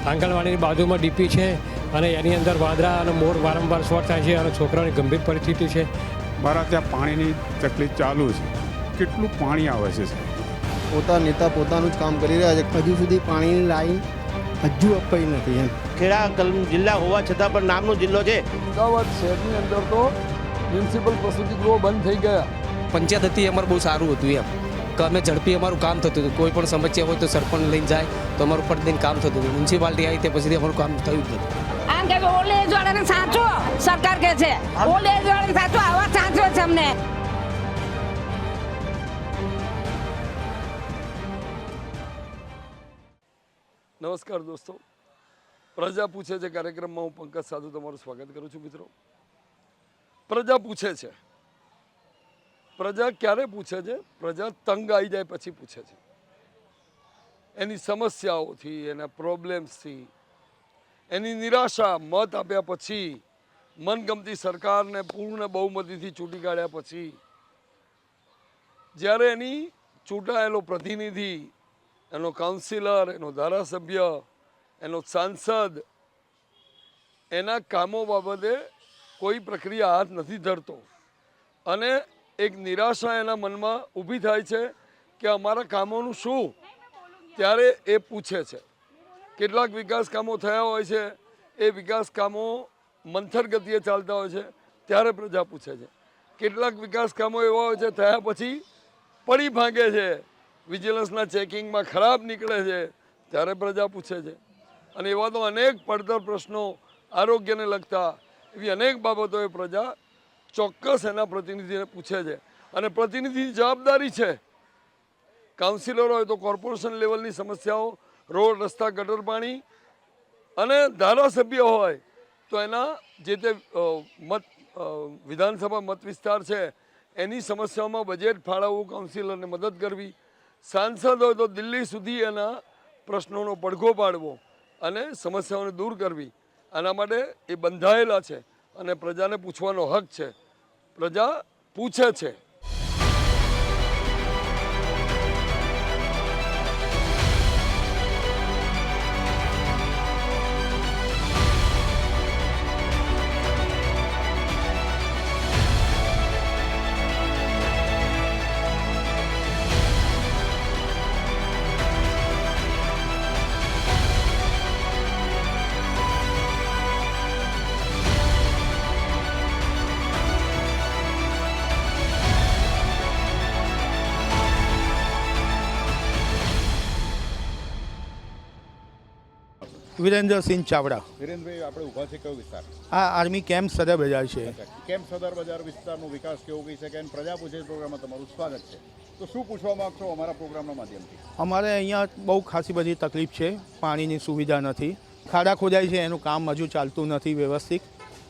આંગણવાડીની બાજુમાં ડીપી છે અને એની અંદર વાંદરા અને મોર વારંવાર શોર્ટ થાય છે અને છોકરાઓની ગંભીર પરિસ્થિતિ છે. મારા ત્યાં પાણીની તકલીફ ચાલુ છે. કેટલું પાણી આવે છે? નેતા પોતાનું જ કામ કરી રહ્યા છે. હજુ સુધી પાણીની લાઈન હજુ અપાઈ નથી એમ. ખેડા જિલ્લા હોવા છતાં પણ નામનો જિલ્લો છે. અમદાવાદ શહેરની અંદર તો મ્યુનિસિપલ પ્રસૂતિ ગૃહો બંધ થઈ ગયા. પંચાયત હતી અમારું બહુ સારું હતું એમ કે અમે ઝડપી અમારું કામ થતું હતું. કોઈ પણ સમસ્યા હોય તો સરપંચ લઈને જાય તો અમારું પટદીન કામ થતું હતું. મ્યુનિસિપાલિટી આવી તે પછી અમારું કામ થયું જ નથી. આમ કે ઓલ્ડ એજ વાળાને સાચો સરકાર કહે છે, ઓલ્ડ એજ વાળાને સાચો આવા સાચવે છે અમને. નમસ્કાર દોસ્તો, પ્રજા પૂછે છે કાર્યક્રમમાં હું પંકજ સાધુ તમારું સ્વાગત કરું છું. મિત્રો, પ્રજા પૂછે છે. પ્રજા ક્યારે પૂછે છે? પ્રજા તંગ આવી જાય પછી પૂછે છે. એની સમસ્યાઓથી, એના પ્રોબ્લેમ્સથી, એની નિરાશા મત આપ્યા પછી, મનગમતી સરકારને પૂર્ણ બહુમતીથી ચૂંટી કાઢ્યા પછી, જ્યારે એની ચૂંટાયેલો પ્રતિનિધિ, એનો કાઉન્સિલર, એનો ધારાસભ્ય, એનો સાંસદ એના કામો બાબતે કોઈ પ્રક્રિયા હાથ નથી ધરતો અને એક નિરાશા એના મનમાં ઊભી થાય છે કે અમારા કામોનું શું? ત્યારે એ પૂછે છે. કેટલાક વિકાસ કામો થયા હોય છે, એ વિકાસ કામો મંથર ગતિએ ચાલતા હોય છે, ત્યારે પ્રજા પૂછે છે. કેટલાક વિકાસ કામો એવા હોય છે થયા પછી પડી ભાંગે છે, વિજિલન્સના ચેકિંગમાં ખરાબ નીકળે છે, ત્યારે પ્રજા પૂછે છે. અને એવા તો અનેક પડતર પ્રશ્નો, આરોગ્યને લગતા એવી અનેક બાબતોએ પ્રજા ચોક્કસ એના પ્રતિનિધિને પૂછે છે. અને પ્રતિનિધિની જવાબદારી છે, કાઉન્સિલર હોય તો કોર્પોરેશન લેવલની સમસ્યાઓ, રોડ, રસ્તા, ગટર પાણી, અને ધારાસભ્ય હોય તો એના જે તે વિધાનસભા મત વિસ્તાર છે એની સમસ્યાઓમાં બજેટ ફાળવવું, કાઉન્સિલરને મદદ કરવી, સાંસદ હોય તો દિલ્હી સુધી એના પ્રશ્નોનો પડઘો પાડવો અને સમસ્યાઓને દૂર કરવી. આના માટે એ બંધાયેલા છે અને પ્રજાને પૂછવાનો હક છે. પ્રજા પૂછે છે. વિરેન્દ્રસિંહ ચાવડા. વિરેનભાઈ, આપણે ઊભા છે કયો વિસ્તાર? આ આર્મી કેમ્પ સદર બજાર છે. કેમ સદર બજાર વિસ્તારનો વિકાસ કેવો કહી શકાય? અને પ્રજા પૂછે પ્રોગ્રામમાં તમારું સ્વાગત છે. તો શું પૂછવા માંગશો અમારા પ્રોગ્રામના માધ્યમથી? અમારે અહીંયા બહુ ખાસી બધી તકલીફ છે. પાણીની સુવિધા નથી, ખાડા ખોદાય છે, એનું કામ હજુ ચાલતું નથી વ્યવસ્થિત,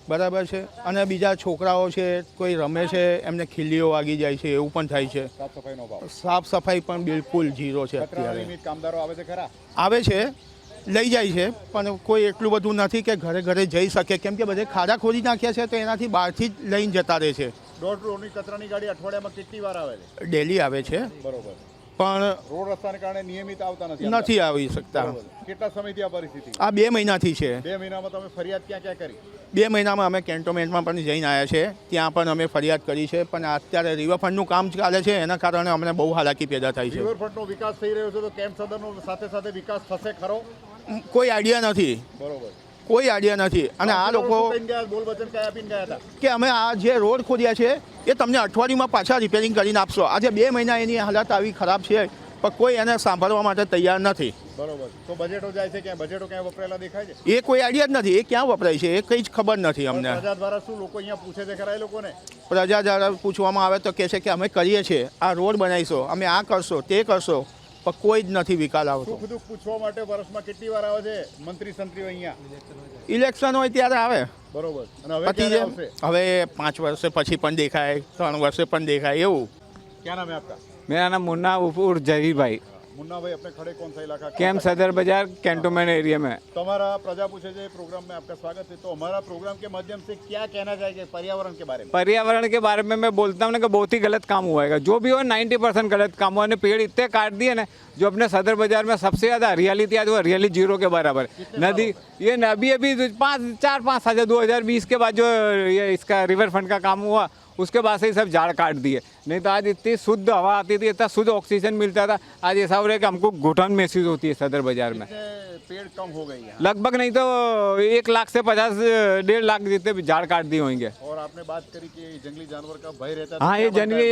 બરાબર છે. અને બીજા છોકરાઓ છે, કોઈ રમે છે, એમને ખીલીઓ વાગી જાય છે, એવું પણ થાય છે. સાફ સફાઈનો અભાવ, સાફ સફાઈ પણ બિલકુલ ઝીરો છે. અત્યારે કામદારો આવે છે ખરા? આવે છે, લઈ જાય છે, પણ કોઈ એટલું બધું નથી કે ઘરે ઘરે જઈ શકે, કેમ કે બધે ખાડા ખોદી નાખ્યા છે તો એનાથી બહારથી જ લઈને જતા રહે છે. 1.5 રોડની કચરાની ગાડી અઠવાડિયામાં કેટલી વાર આવે છે? ડેલી આવે છે, બરોબર, પણ રોડ રસ્તાને કારણે નિયમિત આવતા નથી આવી શકતા. કેટલા સમયથી આ પરિસ્થિતિ? આ 2 મહિનાથી છે. 2 મહિનામાં તમે ફરિયાદ ક્યાં ક્યાં કરી? 2 મહિનામાં અમે કેન્ટોનમેન્ટમાં પણ જઈને આવ્યા છે, ત્યાં પણ અમે ફરિયાદ કરી છે, પણ અત્યારે રિવરફ્રન્ટનું કામ ચાલે છે, એના કારણે અમને બહુ હાલાકી પેદા થાય છે. રિવરફ્રન્ટનો વિકાસ થઈ રહ્યો છે તો કેમ્પ સદરનો સાથે સાથે વિકાસ થશે ખરો? કોઈ આઈડિયા નથી, બરોબર, કોઈ આઈડિયા નથી. અને આ લોકો બોલ વચન કયા આપીને ગયા હતા કે અમે આ જે રોડ ખોદ્યા છે એ તમને અઠવાડિયામાં પાછા રિપેરિંગ કરીને આપશો. આજે 2 મહિના એની હાલત આવી ખરાબ છે, પણ કોઈ એને સાંભળવા માટે તૈયાર નથી. બરોબર, તો બજેટો જાય છે ક્યાં? બજેટો ક્યાં વપરાયેલા દેખાય છે? એ કોઈ આઈડિયા જ નથી, એ ક્યાં વપરાય છે એ કંઈ જ ખબર નથી અમને. પ્રજા દ્વારા શું લોકો અહીંયા પૂછે છે ખરા? એ લોકોને પ્રજા દ્વારા પૂછવામાં આવે તો કહે છે કે અમે કરીએ છીએ, આ રોડ બનાવીશો, અમે આ કરશો, તે કરશો, પણ કોઈ જ નથી વિકાસ આવતો. સુખ દુઃખ પૂછવા માટે વર્ષમાં કેટલી વાર આવે છે મંત્રી સંત્રીઓ અહીંયા? ઇલેક્શન હોય ત્યારે આવે. બરોબર, અને હવે પછી ક્યારે આવશે? હવે 5 વર્ષે પછી પણ દેખાય, 3 વર્ષે પણ દેખાય એવું. ક્યાં નામ है आपका? मेरा नाम मुन्ना उर्फ जहीर भाई। मुन्ना भाई अपने खड़े कौन सा इलाका कैंप सदर बाजार कैंटोनमेंट एरिया में। तुम्हारा प्रजा पूछे जे प्रोग्राम में आपका स्वागत है। तो हमारा प्रोग्राम के माध्यम से क्या कहना चाहेंगे पर्यावरण के बारे में? पर्यावरण के बारे में मैं बोलता हूँ ना कि बहुत ही गलत काम हुआ है, जो भी हो 90% गलत काम हुआ है। पेड़ इतने काट दिए ना, जो अपने सदर बाजार में सबसे ज़्यादा हरियाली थी आज वो हरियाली जीरो के बराबर। नदी ये अभी 4-5 साल 2020 के बाद जो ये इसका रिवर फ्रंट का काम हुआ उसके बाद से ही सब झाड़ काट दिए, नहीं तो आज इतनी शुद्ध हवा आती थी, इतना शुद्ध ऑक्सीजन मिलता था। आज ऐसा हो रहा है कि हमको घुटन महसूस होती है सदर बाजार में। पेड़ कम हो गई है लगभग नहीं तो 1 लाख से 50-1.5 लाख जितने झाड़ काट दिए होंगे। और आपने बात करी कि जंगली जानवर का भय रहता है। हाँ, ये जंगली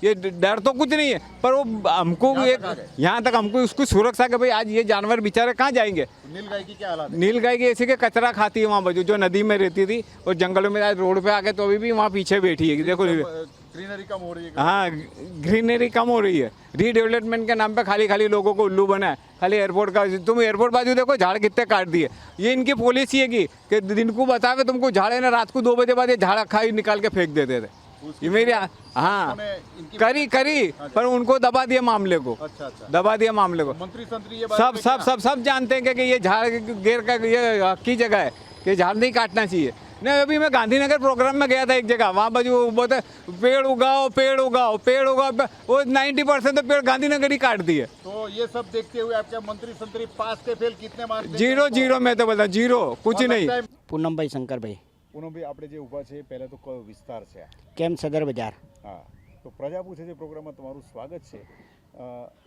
ये डर तो कुछ नहीं है, पर वो हमको एक यहाँ तक हमको उसकी सुरक्षा के भाई आज ये जानवर बेचारे कहाँ जाएंगे। नीलगाय की क्या हालत है? नीलगाय की ऐसी के कचरा खाती है वहाँ बाजू, जो नदी में रहती थी और जंगलों में आज रोड पे आके तो अभी भी वहाँ पीछे बैठी है। देखो ग्रीनरी कम हो रही है। हाँ, ग्रीनरी कम हो रही है। रीडेवलपमेंट के नाम पे खाली लोगों को उल्लू बना है। खाली एयरपोर्ट का तुम एयरपोर्ट बाजू देखो झाड़ कितने काट दिए। ये इनकी पॉलिसी है कि दिन को बतावे तुमको झाड़ है ना, रात को 2 बजे बाद ये झाड़ खाई निकाल के फेंक देते थे। ये मेरी हाँ करी पर उनको दबा दिया मामले को। अच्छा दबा दिया मामले को। मंत्री संतरी ये सब जानते हैं कि ये झाड़ घेर का ये हक की जगह है कि झाड़ नहीं काटना चाहिए। नहीं, अभी मैं गांधीनगर प्रोग्राम में गया था एक जगह, वहाँ बाजू बोलते पेड़ उगाओ। वो 90% तो पेड़ गांधीनगर ही काट दिए। तो ये सब देखते हुए आपके मंत्री संतरी पास के फेल कितने मार्क्स? 0 मैं तो बोलता 0 कुछ नहीं। પૂનમભાઈ શંકરભાઈ પૂનમભાઈ આપણે જે ઊભા છે પહેલા તો કયો વિસ્તાર છે? કેમ સદર બજાર। હા, તો પ્રજા પૂછે છે પ્રોગ્રામમાં તમારું સ્વાગત છે।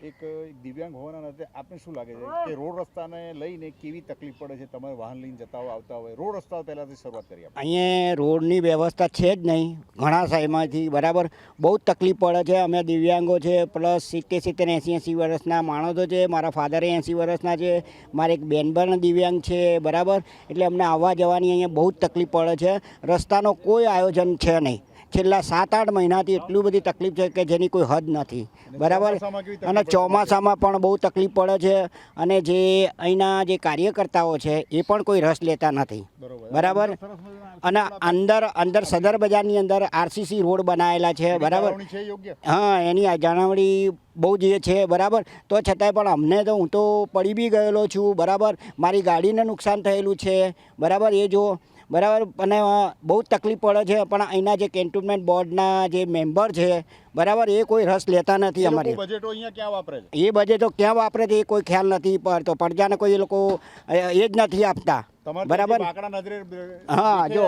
એક દિવ્યાંગ હોવાના નાતે આપને શું લાગે છે કે રોડ રસ્તાને લઈને કેવી તકલીફ પડે છે? તમારે વાહન લઈને જતા હોય આવતા હોય, રોડ રસ્તા પહેલાંથી શરૂઆત કરીએ આપણે। અહીંયા રોડની વ્યવસ્થા છે જ નહીં ઘણા સમયથી, બરાબર। બહુ જ તકલીફ પડે છે। અમે દિવ્યાંગો છે, પ્લસ 70 80 વર્ષના માણસો છે। મારા ફાધરે 80 વર્ષના છે, મારે એક બેન પણ દિવ્યાંગ છે, બરાબર। એટલે અમને આવવા જવાની અહીંયા બહુ જ તકલીફ પડે છે। રસ્તાનો કોઈ આયોજન છે નહીં। છેલ્લા 7-8 મહિનાથી એટલી બધી તકલીફ છે કે જેની કોઈ હદ નથી, બરાબર। અને ચોમાસામાં પણ બહુ તકલીફ પડે છે। અને જે અહીંના જે કાર્યકર્તાઓ છે એ પણ કોઈ રસ લેતા નથી, બરાબર। અને અંદર સદર બજારની અંદર RCC રોડ બનાવેલા છે, બરાબર। હા, એની જાળવણી બહુ જ છે, બરાબર। તો છતાંય પણ અમને તો હું તો પડી બી ગયેલો છું, બરાબર। મારી ગાડીને નુકસાન થયેલું છે, બરાબર। એ જો બરાબર, અને બહુ જ તકલીફ પડે છે। પણ અહીંના જે કેન્ટોનમેન્ટ બોર્ડના જે મેમ્બર છે, બરાબર, એ કોઈ રસ લેતા નથી અમારી। બજેટો અહીંયા ક્યાં વાપરે છે? એ બજેટો ક્યાં વાપરે છે એ કોઈ ખ્યાલ નથી પડતો। પ્રજાને કોઈ એ લોકો એ જ નથી આપતા, બરાબર। હા, જો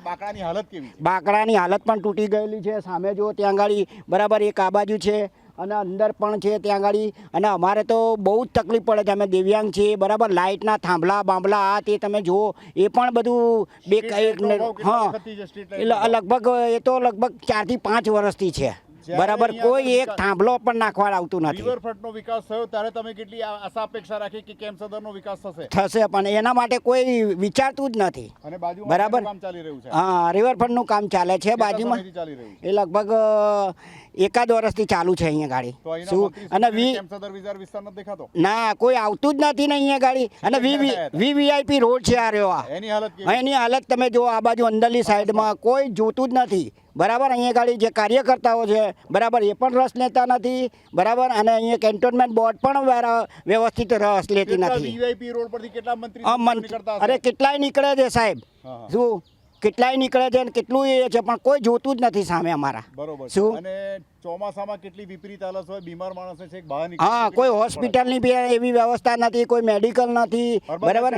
બાકડાની હાલત કેવી છે? બાકડાની હાલત પણ તૂટી ગયેલી છે। સામે જો ત્યાં ગાડી, બરાબર, એક આ બાજુ છે અને અંદર પણ છે ત્યાં ગાડી। અને અમારે તો બહુ જ તકલીફ પડે છે, અમે દિવ્યાંગ છીએ, બરાબર। લાઇટના થાંભલા આ તે તમે જુઓ, એ પણ બધું હા, એટલે લગભગ એ તો લગભગ 4 થી 5 વર્ષથી છે, બરાબર। કોઈ એક થાંભલો પણ નાખવા આવતું નથી। રિવરફ્રન્ટનો વિકાસ થયો ત્યારે તમે કેટલી આશા અપેક્ષા રાખી કે કેમ સદરનો વિકાસ થશે, પણ એના માટે કોઈ વિચારતું જ નથી, અને બાજુમાં બરાબર। કામ ચાલી રહ્યું છે। હા, રિવરફ્રન્ટનું કામ ચાલે છે બાજુમાં, ચાલી રહ્યું છે। એ લગભગ 1 વર્ષથી ચાલુ છે અહીંયા ગાડી। શું? અને વિસ્તાર નથી દેખાતો? ના, કોઈ આવતું જ નથી ને અહીંયા ગાડી। અને VVIP રોડ છે આ રહ્યો, એની હાલત તમે જો આ બાજુ અંદરની સાઈડમાં કોઈ જોતું જ નથી, બરાબર। અહીંયા ગાડી જે કાર્યકર્તાઓ છે, બરાબર, એ પણ રસ લેતા નથી, બરાબર। અને અહીંયા કેન્ટોનમેન્ટ બોર્ડ પણ વ્યવસ્થિત રસ લેતી નથી। VVIP રોડ પરથી કેટલા મંત્રી અરે કેટલાય નીકળે છે સાહેબ, શું કેટલાય નીકળે છે ને કેટલું એ છે, પણ કોઈ જોતું જ નથી સામે અમારા, બરોબર। શું? અને ચોમાસામાં કેટલી વિપરીત હાલત હોય, બીમાર માણસને છે બહાર હા, કોઈ હોસ્પિટલની બી એવી વ્યવસ્થા નથી, કોઈ મેડિકલ નથી, બરાબર।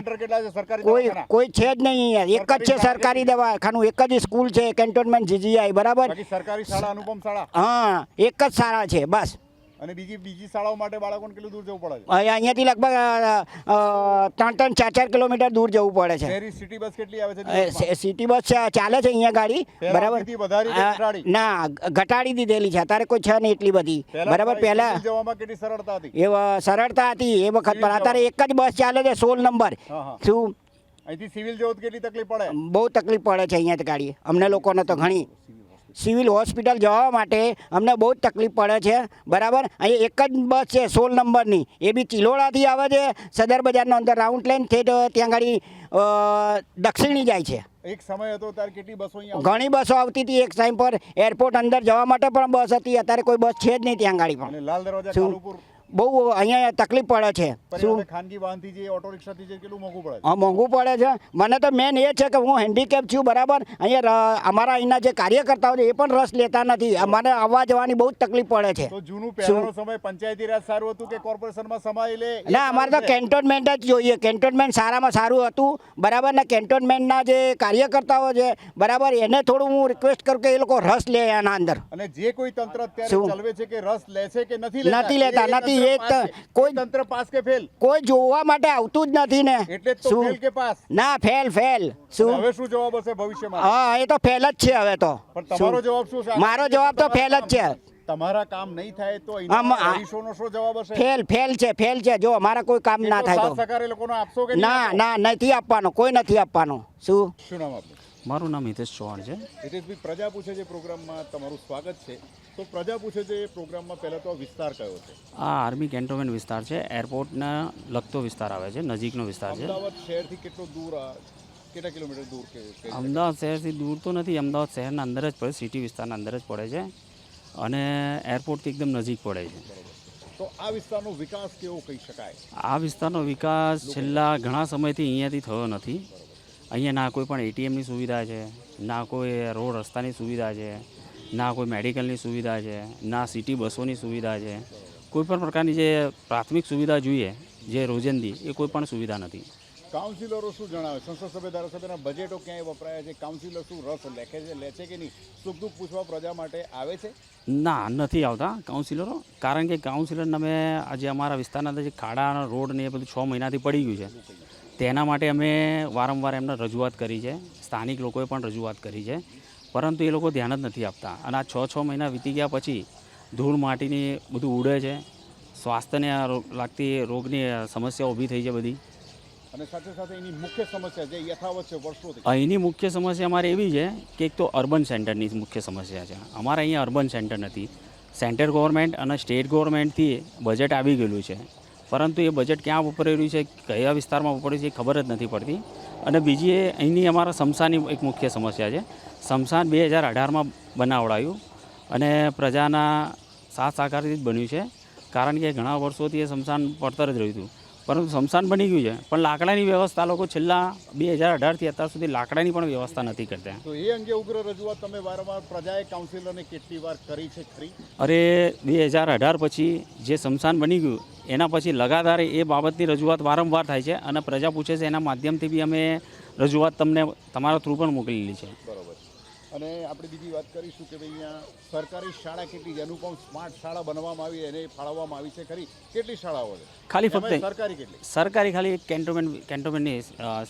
કોઈ છે જ નહીં, એક જ છે સરકારી દવાખાનું, એક જ સ્કૂલ છે કેન્ટોનમેન્ટ GGI, બરાબર। સરકારી શાળા અનુપમ શાળા, હા, એક જ શાળા છે બસ। અને બીજી શાળાઓ માટે બાળકોને કેટલું દૂર જવું પડે છે? અહીંયાથી લગભગ 3-4 કિલોમીટર દૂર જવું પડે છે। સિટી બસ કેટલી આવે છે? સિટી બસ ચાલે છે અહીંયા ગાડી, બરાબર। ના, ઘટાડી દીધેલી છે, અત્યારે કોઈ છે નહીં એટલી બધી, બરાબર। પહેલા જવામાં કેટલી સરળતા હતી? એ સરળતા હતી એ વખત, પણ અત્યારે એક જ બસ ચાલે છે 16 નંબર। શું? અહીંથી સિવિલ જવું કેટલી તકલીફ પડે? બહુ તકલીફ પડે છે અહીંયાથી ગાડી, અમને લોકોને તો ઘણી। સિવિલ હોસ્પિટલ જવા માટે અમને બહુ જ તકલીફ પડે છે, બરાબર। અહીં એક જ બસ છે 16 નંબરની, એ બી ચિલોડાથી આવે છે, સદર બજારનો અંદર રાઉન્ડ લઈને ત્યાં ગાડી દક્ષિણી જાય છે। એક સમય હતો ત્યારે કેટલી બસો અહીંયા? ઘણી બસો આવતી હતી એક ટાઈમ પર, એરપોર્ટ અંદર જવા માટે પણ બસ હતી, અત્યારે કોઈ બસ છે જ નહીં ત્યાં ગાડી પણ। લાલ દરવાજા કાલુપુર બહુ અહીંયા તકલીફ પડે છે પણ શું હવે ખાનગી વાહનથી જે ઓટો રિક્ષાથી જે કેટલું મોંઘું પડે છે? હા મોંઘું પડે છે મને તો મેન એ છે કે હું હેન્ડીકેપ છું બરાબર અહીંયા અમારા અહીંના જે કાર્યકર્તાઓ છે એ પણ રસ લેતા નથી મને આવવા જવાની બહુ જ તકલીફ પડે છે તો જૂનું પહેલાનો સમય પંચાયતી રાજ સારું હતું કે કોર્પોરેશનમાં સમાય લે એ ના અમારે તો સારું છે? કેન્ટોનમેન્ટ જ જોઈએ કેન્ટોનમેન્ટ સારામાં સારું હતું બરાબર ને કેન્ટોનમેન્ટના જે કાર્યકર્તાઓ છે બરાબર એને થોડું હું રિક્વેસ્ટ કરું કે એ લોકો રસ લે આના અંદર અને જે કોઈ તંત્ર અત્યારે શું? ચલવે છે કે રસ લે છે કે નથી નથી લેતા, નથી. એ કોઈ તંત્ર પાસ કે ફેલ કોઈ જોવા માટે આવતું જ નથી ને એટલે જ તો ફેલ કે પાસ ના ફેલ ફેલ શું હવે શું જવાબ હશે ભવિષ્યમાં? હા એ તો ફેલ જ છે હવે તો પણ તમારો જવાબ શું છે? મારો જવાબ તો ફેલ જ છે તમારા કામ નહીં થાય તો આમ, અહીંના હરીશોનો શું જવાબ હશે? ફેલ છે જો અમારા કોઈ કામ ના થાય સાથ તો સહકાર એ લોકોનો આપશો કે નહીં ના આપો? ના નથી આપવાનો કોઈ નથી આપવાનો શું શું નામ આપનું? મારું નામ હિતેશ ચૌહાણ છે. હિતેશભાઈ, પ્રજા પૂછે છે પ્રોગ્રામમાં તમારું સ્વાગત છે. તો પ્રજા પૂછે છે પ્રોગ્રામમાં પહેલા તો આ વિસ્તાર કયો છે? આ આર્મી કેન્ટોનમેન્ટ વિસ્તાર છે, એરપોર્ટના લગતો વિસ્તાર આવે છે, નજીકનો વિસ્તાર છે. અમદાવાદ શહેરથી કેટલો દૂર કેટલા કિલોમીટર દૂર કે અમદાવાદ શહેરથી દૂર તો નથી, અમદાવાદ શહેરના અંદર જ પડે, સિટી વિસ્તારના અંદર જ પડે છે અને એરપોર્ટથી એકદમ નજીક પડે છે. તો આ વિસ્તારનો વિકાસ કેવો કહી શકાય? આ વિસ્તારનો વિકાસ છેલ્લા ઘણા સમયથી અહીંયાથી થયો નથી. અહીંયા ના કોઈ પણ એટીએમની સુવિધા છે, ના કોઈ રોડ રસ્તાની સુવિધા છે, ના કોઈ મેડિકલની સુવિધા છે, ના સિટી બસોની સુવિધા છે. કોઈ પણ પ્રકારની જે પ્રાથમિક સુવિધા જોઈએ જે રોજિંદી એ કોઈ પણ સુવિધા નથી. કાઉન્સિલરો શું જણાવે? સંસદ સભ્ય ધારાસભ્યના બજેટો ક્યાંય વપરાયા છે? કાઉન્સિલર શું રસ લે છે કે નહીં? સુખ દુઃખ પૂછવા પ્રજા માટે આવે છે? ના, નથી આવતા કાઉન્સિલરો, કારણ કે કાઉન્સિલરને અમે આજે અમારા વિસ્તારના અંદર જે ખાડા રોડ ને એ બધું 6 મહિનાથી પડી ગયું છે, તેના માટે અમે વારંવાર એમને રજૂઆત કરી છે, સ્થાનિક લોકોએ પણ રજૂઆત કરી છે, પરંતુ એ લોકો ધ્યાન જ નથી આપતા. અને આ 6 મહિના વીતી ગયા પછી ધૂળ માટીની બધું ઉડે છે, સ્વાસ્થ્યને લાગતી રોગની સમસ્યાઓ ઊભી થઈ છે બધી. અને સાથે સાથે એની મુખ્ય સમસ્યા જે યથાવત છે વર્ષોથી, અહીંની મુખ્ય સમસ્યા અમારે એવી છે કે એક તો અર્બન સેન્ટરની મુખ્ય સમસ્યા છે. અમારે અહીંયા અર્બન સેન્ટર નથી. સેન્ટ્રલ ગવર્મેન્ટ અને સ્ટેટ ગવર્મેન્ટથી બજેટ આવી ગયેલું છે, પરંતુ એ બજેટ ક્યાં વપરાઈ રહ્યું છે, કયા વિસ્તારમાં વપરાયું છે એ ખબર જ નથી પડતી. અને બીજી અહીંની અમારા સ્મશાનની એક મુખ્ય સમસ્યા છે. સ્મશાન 2018માં બનાવડાયું અને પ્રજાના સાથ સહકારથી જ બન્યું છે, કારણ કે ઘણા વર્ષોથી એ સ્મશાન પડતર જ રહ્યું હતું. પરંતુ સ્મશાન બની ગયું છે, પણ લાકડાની વ્યવસ્થા લોકો છેલ્લા 2018થી અત્યાર સુધી લાકડાની પણ વ્યવસ્થા નથી કરતા. તો એ અંગે ઉગ્ર રજૂઆત તમે વારંવાર પ્રજાએ કાઉન્સિલરને કેટલી વાર કરી છે ખરી? અરે 2018 પછી જે સ્મશાન બની ગયું એના પછી લગાતાર એ બાબતની રજૂઆત વારંવાર થાય છે અને પ્રજા પૂછે છે, એના માધ્યમથી બી અમે રજૂઆત તમને તમારા થ્રુ પણ મોકલેલી છે. બરોબર. અને આપણે બીજી વાત કરીશું કે ભાઈ અહીંયા સરકારી શાળા કેટલી છે? અનુપમ સ્માર્ટ શાળા બનાવવામાં આવી એને ફાળવવામાં આવી છે ખરી? કેટલી શાળાઓ છે ખાલી ફક્ત એમાંય સરકારી કેટલી? સરકારી ખાલી એક કેન્ટોનમેન્ટની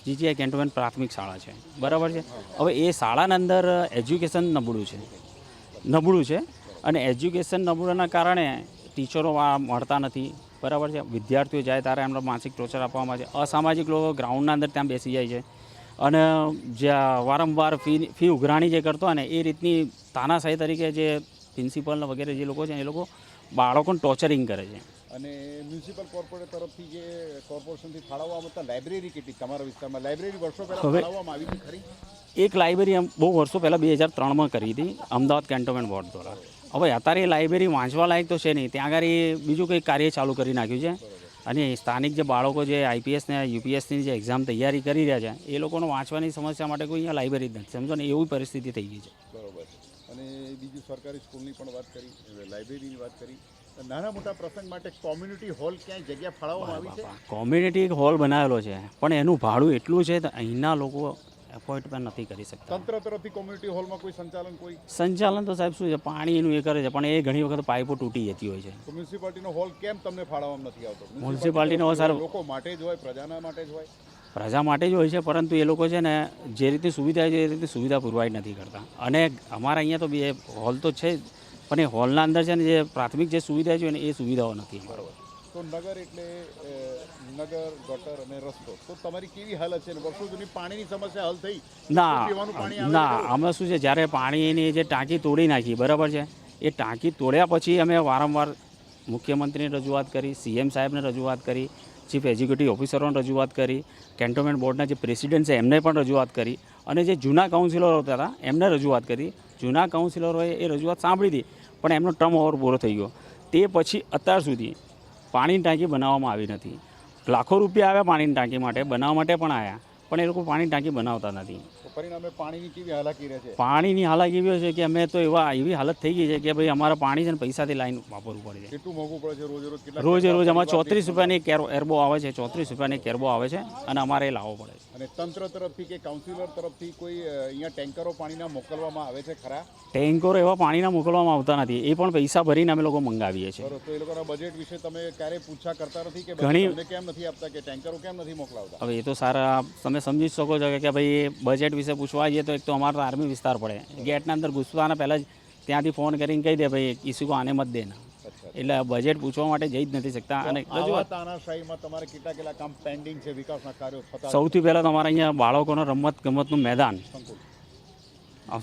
જીજીઆઈ કેન્ટોનમેન્ટ પ્રાથમિક શાળા છે, બરાબર છે. હવે એ શાળાના અંદર એજ્યુકેશન નબળું છે અને એજ્યુકેશન નબળાના કારણે ટીચરો મળતા નથી, બરાબર છે. વિદ્યાર્થીઓ જાય ત્યારે એમને માનસિક ટોર્ચર આપવામાં આવે છે. અસામાજિક લોકો ગ્રાઉન્ડના અંદર ત્યાં બેસી જાય છે અને જ્યાં વારંવાર ફી ઉઘરાણી જે કરતો હોય ને એ રીતની તાનાશાહી તરીકે જે પ્રિન્સિપલ વગેરે જે લોકો છે એ લોકો બાળકોને ટોર્ચરિંગ કરે છે. અને મ્યુનિસિપલ કોર્પોરેટ તરફથી જે કોર્પોરેશનથી ફાળવવામાં આવતા લાઇબ્રેરી કેટલી તમારા વિસ્તારમાં? લાઇબ્રેરી વર્ષો પહેલાં ફાળવવામાં આવી હતી ખરી? એક લાઇબ્રેરી બહુ વર્ષો પહેલાં 2003માં કરી હતી અમદાવાદ કેન્ટોનમેન્ટ બોર્ડ દ્વારા. હવે અત્યારે એ લાઇબ્રેરી વાંચવા લાયક તો છે નહીં, ત્યાં આગળ બીજું કંઈ કાર્ય ચાલુ કરી નાખ્યું છે. અને સ્થાનિક જે બાળકો જે આઈપીએસ ને યુપીએસની જે એક્ઝામ તૈયારી કરી રહ્યા છે એ લોકોને વાંચવાની સમસ્યા માટે કોઈ અહીંયા લાઇબ્રેરી જ નથી, સમજો ને, એવી પરિસ્થિતિ થઈ ગઈ છે. બરોબર. અને બીજું સરકારી સ્કૂલની પણ વાત કરી, લાઇબ્રેરીની વાત કરી. નાના મોટા પ્રસંગ માટે કોમ્યુનિટી હોલ ક્યાંય જગ્યા ફાળવવામાં આવી છે? કોમ્યુનિટી હોલ બનાવેલો છે, પણ એનું ભાડું એટલું છે તો અહીંના લોકો એફોર્ડ પણ નથી કરી શકતા. તંત્ર તરફથી કોમ્યુનિટી હોલમાં કોઈ સંચાલન તો સાહેબ શું છે, પાણી એનું એ કરે છે, પણ એ ઘણી વખત પાઇપો તૂટી જતી હોય છે. તો મ્યુનિસિપાલિટીનો હોલ કેમ તમને ફાળવવામાં નથી આવતો? મ્યુનિસિપાલિટીનો હોલ સાહેબ લોકો માટે જ હોય, પ્રજાના માટે જ હોય? પ્રજા માટે જ હોય છે, પરંતુ એ લોકો છે ને જે રીતની સુવિધા છે એ રીતની સુવિધા પ્રોવાઈડ નથી કરતા. અને અમારા અહીંયા તો બે હોલ તો છે જ, પણ એ હોલના અંદર છે ને જે પ્રાથમિક જે સુવિધા છે ને એ સુવિધાઓ નથી. બરાબર. તો નગર એટલે નગર, ગટર અને રસ્તો, તો તમારી કેવી હાલત છે? વર્ષો જૂની પાણીની સમસ્યા હલ થઈ? ના, અમે શું છે, જ્યારે પાણીની જે ટાંકી તોડી નાખી, બરાબર છે, એ ટાંકી તોડ્યા પછી અમે વારંવાર મુખ્યમંત્રીને રજૂઆત કરી, સીએમ સાહેબને રજૂઆત કરી, ચીફ એક્ઝિક્યુટિવ ઓફિસરોને રજૂઆત કરી, કેન્ટોનમેન્ટ બોર્ડના જે પ્રેસિડેન્ટ છે એમને પણ રજૂઆત કરી, અને જે જૂના કાઉન્સિલરો હતા એમને રજૂઆત કરી. જૂના કાઉન્સિલરોએ એ રજૂઆત સાંભળી હતી, પણ એમનો ટર્મ ઓવર પૂરો થઈ ગયો. તે પછી અત્યાર સુધી પાણીની ટાંકી બનાવવામાં આવી નથી. લાખો રૂપિયા આવ્યા પાણીની ટાંકી માટે, બનાવવા માટે પણ આવ્યા, પણ એ લોકો પાણીની ટાંકી બનાવતા નથી. તો પરિણામે પાણીની કેવી હાલાકી રહે છે? પાણીની હાલાકી એવી છે કે અમે તો એવી હાલત થઈ ગઈ છે કે ભાઈ અમારે પાણી છે ને પૈસાથી લાઈન વાપરવું પડે છે. કેટલું મોંઘું પડે છે રોજ રોજ? રોજ અમારે 34 રૂપિયાની એરબો આવે છે, 34 રૂપિયાની કેરબો આવે છે અને અમારે એ લાવવો પડે છે. અને તંત્ર તરફથી કે કાઉન્સિલર તરફથી કોઈ અહીંયા ટેન્કરો પાણીના મોકલવામાં આવે છે ખરા? ટેન્કરો એવા પાણીના મોકલવામાં આવતા નથી, એ પણ પૈસા ભરીને અમે લોકો મંગાવીએ છીએ. બરોબર. તો એ લોકોના બજેટ વિશે તમે ક્યારે પૂછા કરતા નથી કે ઘણી- તમને કેમ નથી આપતા કે ટેન્કરો કેમ નથી મોકલાવતા? હવે એ તો સારા તમે સમજી શકો છો કે ભાઈ બજેટ વિશે પૂછવા જઈએ તો એક તો અમારો આર્મી વિસ્તાર પડે, ગેટના અંદર ઘૂસવાના પહેલાં જ ત્યાંથી ફોન કરીને કહી દે ભાઈ કિસી કો આને મત દેના, એટલે બજેટ પૂછવા માટે જઈ જ નથી શકતા. અને આવા તાનાશાહીમાં તમારે કેટલા કામ પેન્ડિંગ છે વિકાસના કાર્યો થતા? સૌથી પહેલાં તમારે અહીંયા બાળકોના રમત ગમતનું મેદાન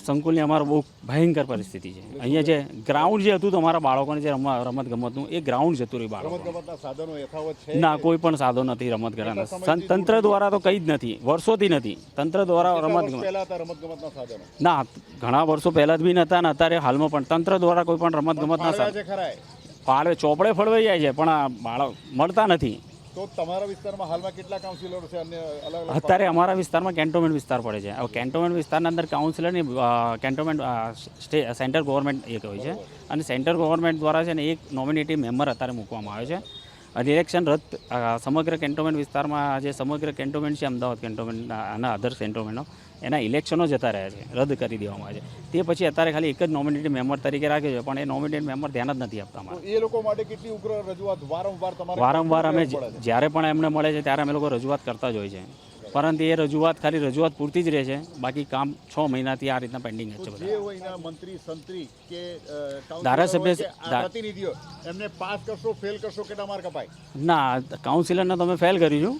સંકુલની અમારે બહુ ભયંકર પરિસ્થિતિ છે. અહીંયા જે ગ્રાઉન્ડ જે હતું તમારા બાળકોને જે રમત ગમતનું એ ગ્રાઉન્ડ જતું રહ્યું બાળકો. રમતગમતના સાધનો યથાવત છે? ના, કોઈ પણ સાધો નથી રમત ગમતના. તંત્ર દ્વારા તો કંઈ જ નથી, વર્ષોથી નથી. તંત્ર દ્વારા રમત પહેલા હતા રમતગમતના સાધનો? ના, ઘણા વર્ષો પહેલાં જ બી નહોતા ને અત્યારે હાલમાં પણ તંત્ર દ્વારા કોઈ પણ રમત ગમતના ફાળવ્યા છે ખરા? ફાળવે ચોપડે ફળવાઈ જાય છે પણ આ બાળક મળતા નથી. તો તમારા વિસ્તારમાં હાલમાં કેટલા કાઉન્સિલરો છે? અને અલગ અલગ અત્યારે અમારા વિસ્તારમાં કેન્ટોનમેન્ટ વિસ્તાર પડે છે. હવે કેન્ટોનમેન્ટ વિસ્તારના અંદર કાઉન્સિલરની કેન્ટોનમેન્ટ સેન્ટ્રલ ગવર્મેન્ટ એક હોય છે અને સેન્ટ્રલ ગવર્મેન્ટ દ્વારા છે ને એક નોમિનેટિવ મેમ્બર અત્યારે મૂકવામાં આવે છે. અને ઇલેક્શન રદ સમગ્ર કેન્ટોનમેન્ટ વિસ્તારમાં જે સમગ્ર કેન્ટોનમેન્ટ છે અમદાવાદ કેન્ટોનમેન્ટ અને અધર કેન્ટોનમેન્ટનો એના ઇલેક્શનો જતા રહ્યા છે, રદ કરી દેવામાં આવે છે. તે પછી અત્યારે ખાલી એક જ નોમિનેટિવ મેમ્બર તરીકે રાખ્યો છે, પણ એ નોમિનેટિવ મેમ્બર ધ્યાન જ નથી આપતા. એ લોકો માટે કેટલી ઉગ્ર રજૂઆત વારંવાર તમારે વારંવાર અમે જ્યારે પણ એમને મળે છે ત્યારે અમે લોકો રજૂઆત કરતા જ હોય છે, પરંતુ એ રજૂઆત ખાલી રજૂઆત પૂરતી જ રહે છે, બાકી કામ 6 મહિનાથી આ રીતના પેન્ડિંગ છે. જે હોય મંત્રી સંત્રી કે ધારાસભ્ય પ્રતિનિધિઓ એમને પાસ કરશો ફેલ કરશો કેટલા માર્ક અપાય? ના, કાઉન્સિલરને તમે ફેલ કરીશું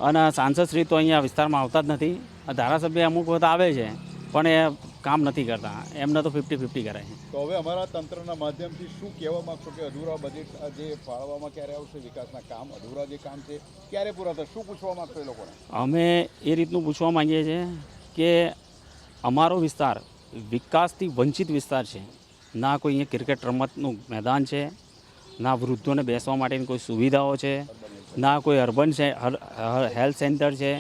અને સાંસદ શ્રી તો અહીંયા વિસ્તારમાં આવતા જ નથી. ધારાસભ્ય અમુક વખત આવે છે પણ એ કામ નથી કરતા, એમને તો 50-50 કરાય છે. તો હવે અમારા તંત્રના માધ્યમથી શું કહેવા માંગશો કે અધૂરા બજેટ જે ફાળવવામાં ક્યારે આવશે? વિકાસના કામ અધૂરા જે કામ છે ક્યારે પૂરા થશે? શું પૂછવા માંગશો એ લોકોને? અમે એ રીતનું પૂછવા માંગીએ છીએ કે અમારો વિસ્તાર વિકાસથી વંચિત વિસ્તાર છે. ના કોઈ અહીંયા ક્રિકેટ રમતનું મેદાન છે, ના વૃદ્ધોને બેસવા માટેની કોઈ સુવિધાઓ છે, ના કોઈ અર્બન હેલ્થ સેન્ટર છે,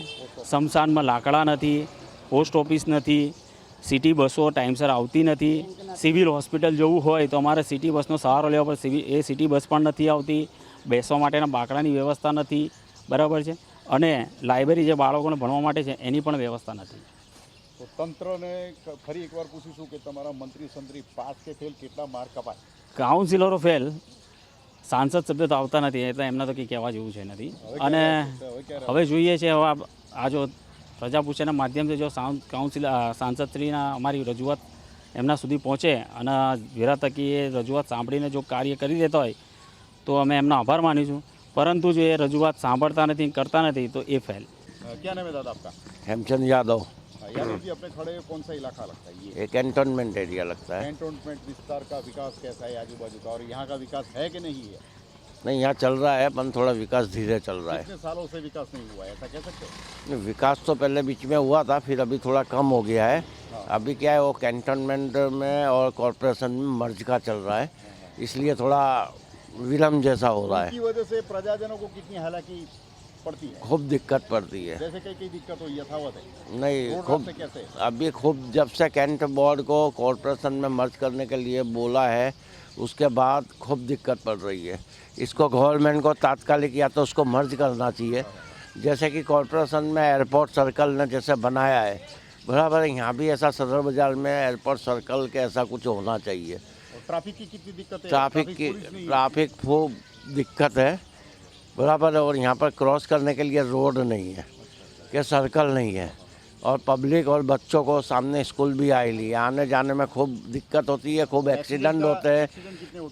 સ્મશાનમાં લાકડા નથી, પોસ્ટ ઓફિસ નથી, સિટી બસો ટાઈમસર આવતી નથી. સિવિલ હોસ્પિટલ જવું હોય તો અમારે સિટી બસનો સહારો લેવો પડે, એ સિટી બસ પણ નથી આવતી. બેસવા માટેના બાકડાની વ્યવસ્થા નથી, બરાબર છે. અને લાઇબ્રેરી જે બાળકોને ભણવા માટે છે એની પણ વ્યવસ્થા નથી. તો તંત્રને ફરી એકવાર પૂછીશું કે તમારા મંત્રી સંત્રી પાસ કે ફેલ કેટલા માર્ક અપાય? કાઉન્સિલરો ફેલ, સાંસદ સભ્ય તો આવતા નથી, એટલે એમને તો કંઈ કહેવા જેવું છે નથી. અને હવે જોઈએ છે હવે આ જો પ્રજા પૂછેના માધ્યમથી જો સાંસદશ્રીના અમારી રજૂઆત એમના સુધી પહોંચે અને વેરા થકી એ રજૂઆત સાંભળીને જો કાર્ય કરી દેતા હોય તો અમે એમનો આભાર માનીશું, પરંતુ જો એ રજૂઆત સાંભળતા નથી, કરતા નથી તો એ ફેલ. क्या नाम है दादा आपका? हेमचंद यादव। यादव जी, अपने खड़े कौन सा इलाका लगता है? ये कैंटोनमेंट एरिया लगता है। कैंटोनमेंट विस्तार का विकास कैसा है आजू बाजू का, और यहाँ का विकास है कि नहीं है? नहीं, यहाँ चल रहा है पर थोड़ा विकास धीरे चल रहा है। कितने सालों से विकास नहीं हुआ है, ऐसा कह सकते हैं? विकास तो पहले बीच में हुआ था, फिर अभी थोड़ा कम हो गया है। अभी क्या है वो कैंटोनमेंट में और कॉरपोरेशन में मर्ज का चल रहा है, इसलिए थोड़ा विलम्ब जैसा हो रहा है। इसकी वजह से प्रजाजनों को कितनी हालांकि पड़ती है? खूब दिक्कत पड़ती है। जैसे कई दिक्कत हो यथावत है? नहीं, रोड खूब रास्ते कैसे? अभी खूब जब से कैंट बोर्ड को कॉरपोरेशन में मर्ज करने के लिए बोला है उसके बाद खूब दिक्कत पड़ रही है। इसको गवर्नमेंट को तात्कालिक या तो उसको मर्ज करना चाहिए, जैसे कि कॉरपोरेशन में एयरपोर्ट सर्कल ने जैसे बनाया है, बराबर यहाँ भी ऐसा सदर बाज़ार में एयरपोर्ट सर्कल के ऐसा कुछ होना चाहिए। ट्रैफिक की कितनी दिक्कत है? ट्रैफिक खूब दिक्कत है, बराबर है। और यहाँ पर क्रॉस करने के लिए रोड नहीं है, कि सर्कल नहीं है, और पब्लिक और बच्चों को सामने स्कूल भी आए लिए आने जाने में खूब दिक्कत होती है। खूब एक्सीडेंट होते हैं,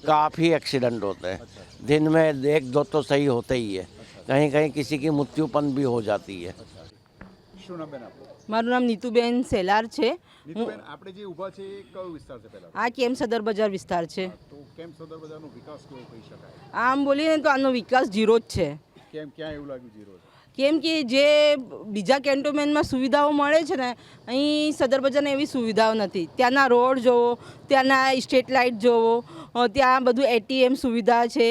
काफ़ी एक्सीडेंट होते हैं। दिन में 1-2 तो सही होते ही है, कहीं कहीं किसी की मृत्युपन भी हो जाती है। શું નામ બેન આપનું? મારું નામ નીતુબેન સેલાર છે. નીતુબેન, આપણે જે ઊભા છે એ કયો વિસ્તાર છે પહેલા? આ કેમ સદર બજાર વિસ્તાર છે. તો કેમ સદર બજારનો વિકાસ કેવો કહી શકાય? આમ બોલીએ ને તો આનો વિકાસ ઝીરો જ છે. કેમ, ક્યાં એવું લાગ્યું ઝીરો છે? કેમ કે જે બીજા કેન્ટોનમેન્ટમાં સુવિધાઓ મળે છે ને, અહીં સદર બજારને એવી સુવિધાઓ નથી. ત્યાંના રોડ જોવો, ત્યાંના સ્ટ્રીટ લાઇટ જોવો, ત્યાં બધું ATM સુવિધા છે,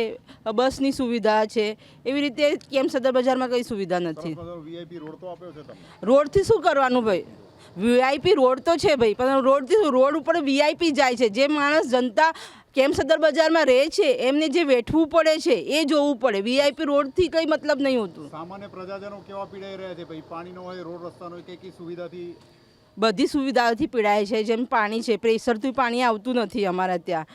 બસની સુવિધા છે. એવી રીતે કેમ સદર બજારમાં કઈ સુવિધા નથી. વીઆઈપી રોડ તો આપ્યો છે તમે. રોડથી શું કરવાનું ભાઈ? વીઆઈપી રોડ તો છે ભાઈ, પણ રોડથી રોડ ઉપર વીઆઈપી જાય છે. જે માણસ જનતા કેમ સદર બજારમાં રહે છે એમને જે વેઠવું પડે છે એ જોવું પડે. વીઆઈપી રોડથી કંઈ મતલબ નહીં હોતું. સામાન્ય પ્રજાજનો કેવા પીડાઈ રહ્યા છે ભાઈ? પાણીનો હોય, રોડ રસ્તાનો હોય, કઈ સુવિધાથી? બધી સુવિધાઓથી પીડાય છે. જેમ પાણી છે, પ્રેશરથી પાણી આવતું નથી અમારા ત્યાં.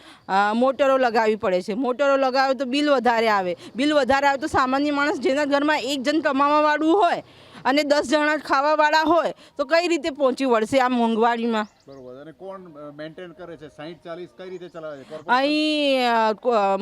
મોટરો લગાવવી પડે છે. મોટરો લગાવે તો બિલ વધારે આવે. બિલ વધારે આવે તો સામાન્ય માણસ જેના ઘરમાં એક જણ કમાવાવાળું હોય અને 10 જણા ખાવાવાળા હોય તો કઈ રીતે પહોંચી વળશે આ મોંઘવારીમાં? બરોબર. અને કોણ મેન્ટેન કરે છે? 60-40 કઈ રીતે ચલાવે છે? અહીં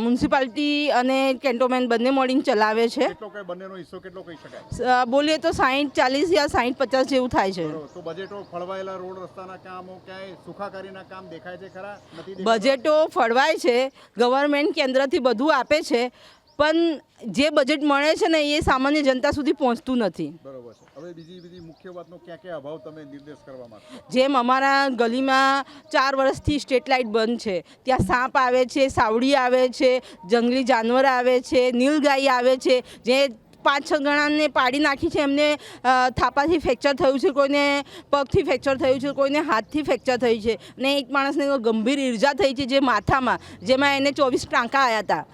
મ્યુનિસિપાલિટી અને કેન્ટોનમેન્ટ બંને મળીને ચલાવે છે. કેટલો કઈ બંનેનો હિસ્સો કેટલો કહી શકાય? બોલીએ તો 60-40 યા 60-50 જેવું થાય છે. તો બજેટો ફળવાયેલા રોડ રસ્તાના કામો ક્યાંય સુખાકારીના કામ દેખાય છે ખરા? નથી. બજેટો ફળવાય છે, ગવર્મેન્ટ કેન્દ્રથી બધું આપે છે, પણ જે બજેટ મળે છે ને એ સામાન્ય જનતા સુધી પહોંચતું નથી. બરોબર છે. હવે બીજી મુખ્ય વાતનો ક્યાં અભાવ તમે નિર્દેશ કરવા માંગો? જેમ અમારા ગલીમાં 4 વર્ષથી સ્ટ્રીટ લાઇટ બંધ છે. ત્યાં સાપ આવે છે, સાવડી આવે છે, જંગલી જાનવર આવે છે, નીલગાય આવે છે. જે 5-6 જણાને પાડી નાખી છે. એમને થાપાથી ફ્રેક્ચર થયું છે, કોઈને પગથી ફ્રેક્ચર થયું છે, કોઈને હાથથી ફ્રેક્ચર થયું છે, ને એક માણસને ગંભીર ઈજા થઈ છે જે માથામાં, જેમાં એને 24 ટાંકા આવ્યા હતા.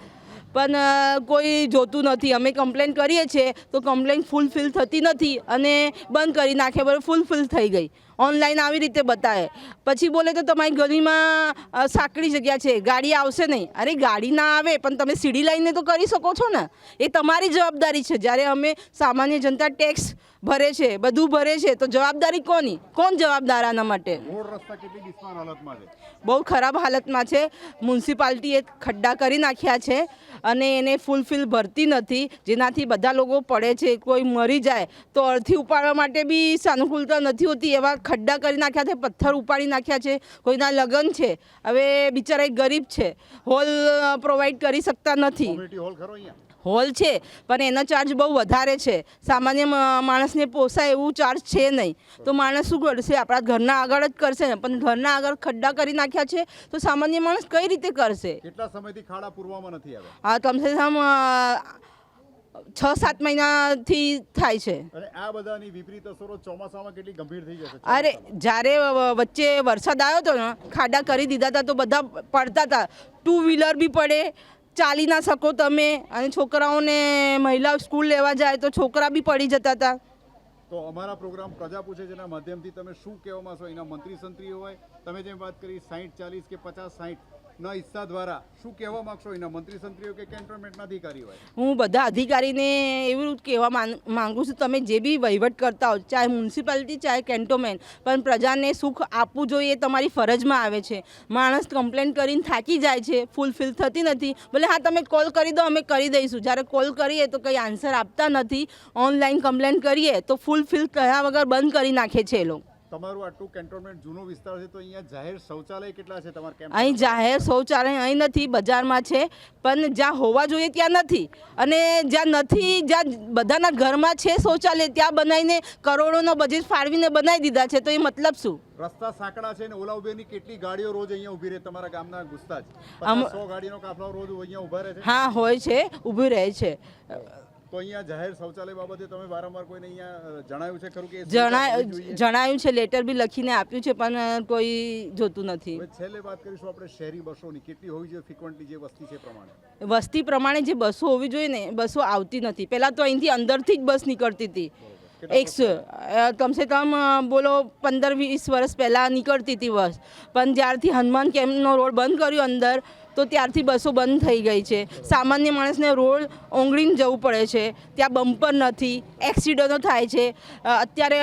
પણ કોઈ જોતું નથી. અમે કમ્પ્લેન કરીએ છીએ તો કમ્પ્લેન ફૂલફિલ થતી નથી અને બંધ કરી નાખે. બરાબર, ફૂલફિલ થઈ ગઈ. ઓનલાઈન આવી રીતે બતાવે. પછી બોલે તો તમારી ગલીમાં સાંકડી જગ્યા છે, ગાડી આવશે નહીં. અરે ગાડી ના આવે પણ તમે સીડી લઈને તો કરી શકો છો ને. એ તમારી જવાબદારી છે. જ્યારે અમે સામાન્ય જનતા ટેક્સ ભરે છે, બધું ભરે છે, તો જવાબદારી કોની? કોણ જવાબદાર આના માટે? રોડ રસ્તા કેટલી બિસ્માર હાલતમાં છે? બહુ ખરાબ હાલતમાં છે. મ્યુનિસિપાલિટીએ ખડ્ડા કરી નાખ્યા છે અને એને ફૂલફિલ ભરતી નથી, જેનાથી બધા લોકો પડે છે. કોઈ મરી જાય તો અર્થી ઉપાડવા માટે બી સાનુકૂળતા નથી હોતી. એવા ખડ્ડા કરી નાખ્યા છે, પથ્થર ઉપાડી નાખ્યા છે. કોઈના લગ્ન છે, હવે બિચારા એક ગરીબ છે, હોલ પ્રોવાઈડ કરી શકતા નથી. કોમ્યુનિટી હોલ ખરો અહીંયા? હોલ છે પણ એનો ચાર્જ બહુ વધારે છે. સામાન્ય માણસને પોસાય એવું ચાર્જ છે નહીં. તો માણસ શું કરશે? આપણા ઘરના આગળ જ કરશે ને. પણ ઘરના આગળ ખડ્ડા કરી નાખ્યા છે તો સામાન્ય માણસ કઈ રીતે કરશે? કેટલા સમયથી ખાડા પૂરવામાં નથી આવ્યા? હા, કમસે કમ 6-7 મહિનાથી થાય છે. અને આ બધાની વિપરીત અસરો ચોમાસામાં કેટલી ગંભીર થઈ જશે? અરે જ્યારે વચ્ચે વરસાદ આવ્યો હતો ને, ખાડા કરી દીધા હતા તો બધા પડતા હતા. 2 વ્હીલર બી પડે, ચાલી ના શકો તમે. અને છોકરાઓને મહિલાઓ સ્કૂલ લેવા જાય તો છોકરા બી પડી જતા હતા. તો અમારા પ્રોગ્રામ પ્રજા પૂછે છે એના માધ્યમથી તમે શું કહેવા માંગશો? એના મંત્રી સંત્રીઓ હોય, તમે જેમ વાત કરી 60-40 કે 50-60 ના હિસ્સા દ્વારા શું કહેવા માંગશો? એના મંત્રી સંત્રીઓ કે કેન્ટોનમેન્ટના અધિકારીઓ હોય? હું બધા અધિકારીને એવું કહેવા માંગુ છું, તમે જે બી વહીવટ કરતા હો, ચાહે મ્યુનિસિપાલિટી ચાહે કેન્ટોનમેન્ટ, પણ પ્રજાને સુખ આપવું જોઈએ એ તમારી ફરજમાં આવે છે. માણસ કમ્પ્લેન કરીને થાકી જાય છે, ફૂલફિલ થતી નથી. ભલે હા તમે કોલ કરી દો, અમે કરી દઈશું. જ્યારે કોલ કરીએ તો કંઈ આન્સર આપતા નથી. ઓનલાઈન કમ્પ્લેન કરીએ તો ફૂલફિલ કર્યા વગર બંધ કરી નાખે છે એ લોકો. તમારું આટલું કેન્ટોનમેન્ટ જૂનો વિસ્તાર છે તો અહીંયા જાહેર શૌચાલય કેટલા છે તમારા કેમ્પ? અહીં જાહેર શૌચાલય અહીં નથી, બજારમાં છે, પણ જ્યાં હોવા જોઈએ ત્યાં નથી. અને જ્યાં નથી, જ્યાં બધાના ઘરમાં છે શૌચાલય, ત્યાં બનાવીને કરોડોનો બજેટ ફાળવીને બનાવી દીધા છે. તો એ મતલબ શું? રસ્તા સાંકડા છે ને ઓલા ઉભેની કેટલી ગાડીઓ રોજ અહીંયા ઊભી રહે તમારા ગામના ગુસ્તા જ? 100 ગાડીનો કાફલો રોજ અહીંયા ઊભા રહે છે? હા, હોય છે, ઊભી રહે છે. તો અહીંયા જાહેર શૌચાલય બાબતે તમે વારંવાર કોઈને અહીંયા જણાવ્યું છે ખરું કે? જણાવ્યું છે, લેટર બી લખીને આપ્યું છે, પણ કોઈ જોતું નથી. છેલ્લે વાત કરીશું આપણે શહેરી બસોની. કેટલી હોવી જોઈએ ફ્રિકવન્ટલી જે વસ્તી છે પ્રમાણે? વસ્તી પ્રમાણે જે બસો હોવી જોઈએ ને, બસો આવતી નથી. પહેલાં તો અહીંથી અંદરથી જ બસ નીકળતી હતી. કમસે કમ બોલો 15-20 વર્ષ પહેલાં નીકળતી હતી બસ. પણ જ્યારથી હનુમાન કેમ્પનો રોડ બંધ કર્યો અંદર, તો ત્યારથી બસો બંધ થઈ ગઈ છે. સામાન્ય માણસને રોડ ઓંગળીને જવું પડે છે. ત્યાં બમ્પર નથી, એક્સિડન્ટો થાય છે. અત્યારે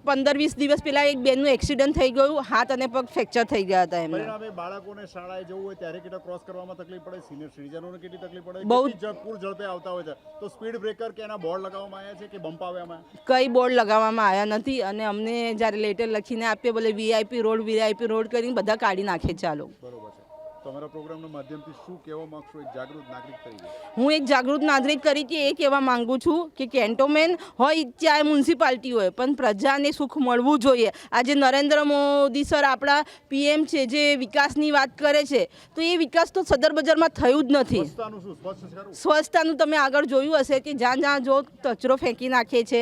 15-20 દિવસ પહેલાં એક બેનનું એક્સિડન્ટ થઈ ગયું, હાથ અને પગ ફ્રેક્ચર થઈ ગયા હતા એમને. પરિણામે બાળકોને શાળાએ જવું હોય ત્યારે કેટલા ક્રોસ કરવામાં તકલીફ પડે? સિનિયર સિટીઝનોને કેટલી તકલીફ પડે? બહુ પૂર ઝડપે આવતા હોય છે તો સ્પીડ બ્રેકર કે એના બોર્ડ લગાવવામાં આવ્યા છે કે બમ્પ આવ્યામાં? કઈ બોર્ડ લગાવવામાં આવ્યા નથી. અને અમને જ્યારે લેટર લખીને આપીએ બોલે VIP રોડ કરીને બધા કાઢી નાખે છે આ લોકો. બરોબર છે. તમારા પ્રોગ્રામના માધ્યમથી શું કહેવા માંગશો એક જાગૃત નાગરિક તરીકે? હું એક જાગૃત નાગરિક તરીકે એ કહેવા માંગુ છું કે કેન્ટોમેન્ટ હોય ચાહે મ્યુનિસિપાલિટી હોય, પણ પ્રજાને સુખ મળવું જોઈએ. આજે નરેન્દ્ર મોદી સર આપણા PM છે, જે વિકાસની વાત કરે છે, તો એ વિકાસ તો સદર બજારમાં થયું જ નથી. સ્વચ્છતાનું શું? સ્વચ્છ ખરું? સ્વચ્છતાનું તમે આગળ જોયું હશે કે જ્યાં જ્યાં જો કચરો ફેંકી નાખે છે,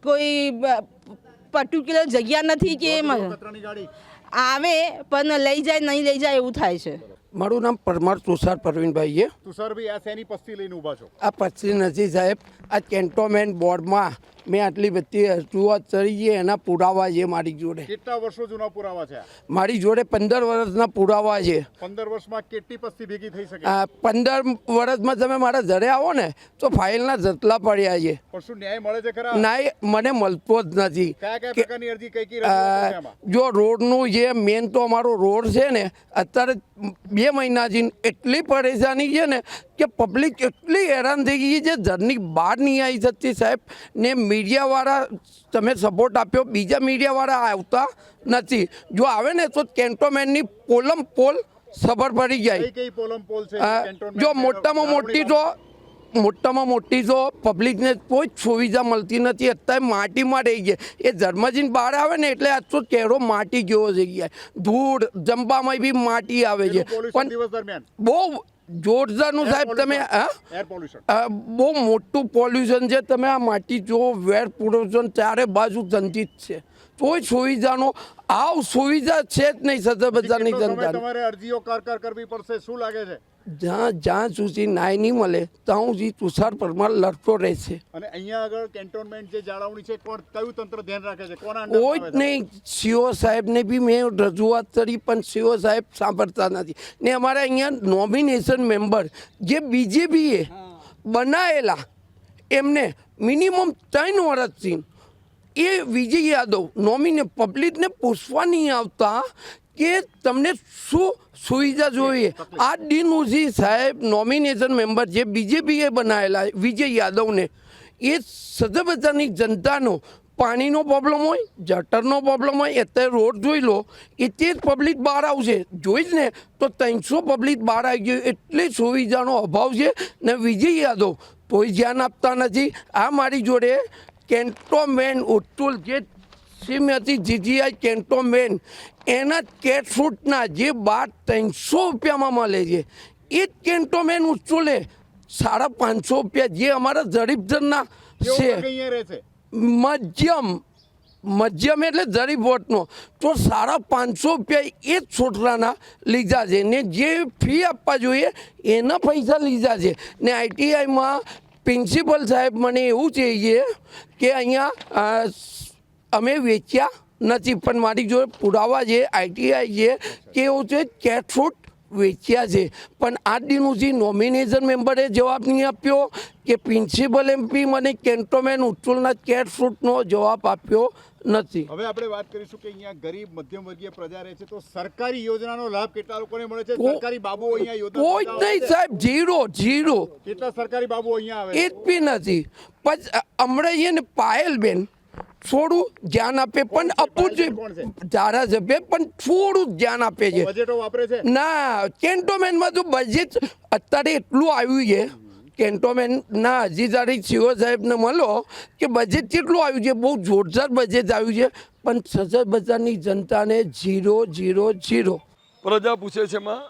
કોઈ પર્ટિક્યુલર જગ્યા નથી કે કચરાની ગાડી આવે પણ લઈ જાય નહીં લઈ જાય એવું થાય છે. મારું નામ પરમાર તુષાર પરવીનભાઈ છે. તુષારભાઈ, આ શેની પસ્તી લઈને ઊભા છો? આ પશ્ચિમ નથી સાહેબ, આ કેન્ટોમેન્ટ બોર્ડમાં મેં આટલી બધી રજૂઆત કરી છે, એના પુરાવા છે મારી જોડે. કેટલા વર્ષો જૂના પુરાવા છે? મારી જોડે 15 વર્ષના પુરાવા છે. 15 વર્ષમાં કેટલી પસ્તી ભેગી થઈ શકે? 15 વર્ષમાં તમે મારા ઘરે આવો ને તો ફાઇલના જટલા પડ્યા છે. પણ શું ન્યાય મળે છે ખરા? ના, મને મળતો જ નથી. કયા પ્રકારની અરજી કઈ રજૂઆત છે એમાં? જો રોડનું જે મેન તો અમારો રોડ છે ને, અત્યારે 2 મહિનાથી એટલી પરેશાની છે ને કે પબ્લિક એટલી હેરાન થઈ ગઈ છે, ઘરની બહાર નહીં આવી શકતી સાહેબ. ને મીડિયાવાળા તમે સપોર્ટ આપ્યો, બીજા મીડિયાવાળા આવતા નથી. જો આવે ને તો કેન્ટોમેન્ટની પોલમ પોલ ખબર પડી જાય. કઈ પોલમ પોલ છે? જો મોટામાં મોટી તો પબ્લિકને કોઈ જ સુવિધા મળતી નથી. અત્યારે માટીમાં રહી જાય. એ ધર્મજીને બહાર આવે ને એટલે આજ તો ચહેરો માટી જેવો થઈ જાય. ધૂળ જંબામાં બી માટી આવે છે. પણ બહુ જોરદારનું સાહેબ, તમે બહુ મોટું પોલ્યુશન છે. તમે આ માટી જો વેર પોલ્યુશન ચારે બાજુ જંજીત છે. કોઈ સુવિધાનો સુવિધા છે જ નહીં સદર બજારની જનતા. તમારે અરજીઓ કરવી પડશે, શું લાગે છે? જ્યાં સુધી ન્યાય નહીં મળે ત્યાં સુધી તુષાર પરમાર લડતો રહેશે. અને અહીંયા આગળ કેન્ટોનમેન્ટ જે જાળવણી છે, કયું તંત્ર ધ્યાન રાખે છે? કોઈ જ નહીં. CO સાહેબને બી મેં રજૂઆત કરી પણ CO સાહેબ સાંભળતા નથી. ને અમારે અહીંયા નોમિનેશન મેમ્બર જે BJPએ બનાવેલા, એમને મિનિમમ 3 વર્ષથી એ વિજય યાદવ પબ્લિકને પૂછવા નહીં આવતા કે તમને શું સુવિધા જોઈએ. આ દિન સાહેબ નોમિનેશન મેમ્બર જે BJPએ બનાવેલા વિજય યાદવને, એ સદર બજારની જનતાનો પાણીનો પ્રોબ્લેમ હોય, જટરનો પ્રોબ્લેમ હોય, અત્યારે રોડ જોઈ લો, એટલે જ પબ્લિક બહાર આવશે. જોઈશ ને તો 300 પબ્લિક બહાર આવી ગયું. એટલી સુવિધાનો અભાવ છે. ને વિજય યાદવ કોઈ ધ્યાન આપતા નથી. આ મારી જોડે કેન્ટોમેન્ટ ઉત્તુલ જે શ્રીમતી GGI કેન્ટોમેન્ટ, એના કેટ ફ્રૂટના જે 300 રૂપિયામાં મળે છે, એ જ કેન્ટોમેન્ટ ઉત્તુલે 550 રૂપિયા જે અમારા ગરીબજનના છે. મધ્યમ એટલે ગરીબ વોટનો તો 550 રૂપિયા એ જ છોકરાના લીધા છે. ને જે ફી આપવા જોઈએ એના પૈસા લીધા છે. ને ITIમાં પ્રિન્સિપલ સાહેબ મને એવું છે કે અહીંયા અમે વેચ્યા નથી, પણ મારી જોડે પુરાવા છે, ITI છે કે એવું છે કેટ ફ્રૂટ વેચ્યા છે. પણ આ દિન સુધી નોમિનેશન મેમ્બરે જવાબ નહીં આપ્યો કે પ્રિન્સિપલ MP મને કેન્ટોમેન્ટ ઉત્તુલના કેટ ફ્રૂટનો જવાબ આપ્યો નથી. હવે આપણે વાત કરીશું કે અહીંયા ગરીબ મધ્યમ વર્ગીય પ્રજા રહે છે, તો સરકારી યોજનાનો લાભ કેટલા લોકોને મળે છે? સરકારી બાબુઓ અહીંયા યોજના કોઈ જ નહીં સાહેબ, ઝીરો. કેટલા સરકારી બાબુઓ અહીંયા આવે? એક બી નથી. પછી હમણાં એને પાયલબેન થોડું ધ્યાન આપે, પણ ધારાસભ્ય પણ થોડું ધ્યાન આપે છે. બજેટો વાપરે છે ના. કેન્ટોમેન્ટમાં તો બજેટ અત્યારે એટલું આવ્યું છે, કેન્ટોમેન્ટના અધિકારી CO સાહેબને મળો કે બજેટ કેટલું આવ્યું છે. બહુ જોરદાર બજેટ આવ્યું છે, પણ સદર બજારની જનતાને 0. પ્રજા પૂછે છે માં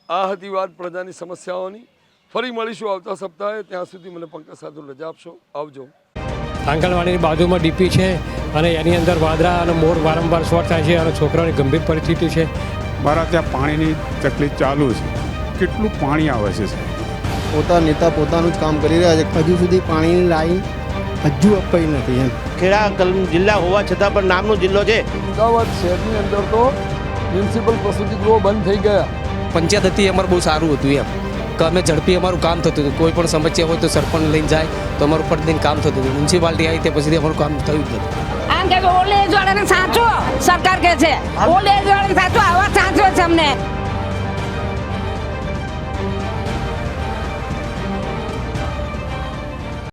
આ હતી વાત પ્રજાની સમસ્યાઓની. ફરી મળીશું આવતા સપ્તાહે. ત્યાં સુધી મને પંકજ સાધુ રજા આપશો. આવજો. આંગણવાડીની બાજુમાં DP છે અને એની અંદર વાદળા અને મોર વારંવાર શોર્ટ થાય છે અને છોકરાઓની ગંભીર પરિસ્થિતિ છે. મારા ત્યાં પાણીની તકલીફ ચાલુ છે. કેટલું પાણી આવે છે? નેતા પોતાનું જ કામ કરી રહ્યા છે. હજુ સુધી પાણીની લાઈન હજુ અપાઈ નથી. ખેડા જિલ્લા હોવા છતાં પણ નામનો જિલ્લો છે. અમદાવાદ શહેરની અંદર તો મ્યુનિસિપલ પ્રસૂતિ ગૃહો બંધ થઈ ગયા. પંચાયત હતી અમારું બહુ સારું હતું એમ કે અમે ઝડપી અમારું કામ થતું હતું. કોઈ પણ સમસ્યા હોય તો સરપંચ લઈને જાય તો અમારું પ્રતિદિન કામ થતું હતું. મ્યુનિસિપાલિટી આવી તે પછી અમારું કામ થયું જ નથી. આમ કે ઓલ્ડ એજ વાળાને સાચો સરકાર કે છે, ઓલ્ડ એજ વાળાને સાચો આવા સાચો છે અમને.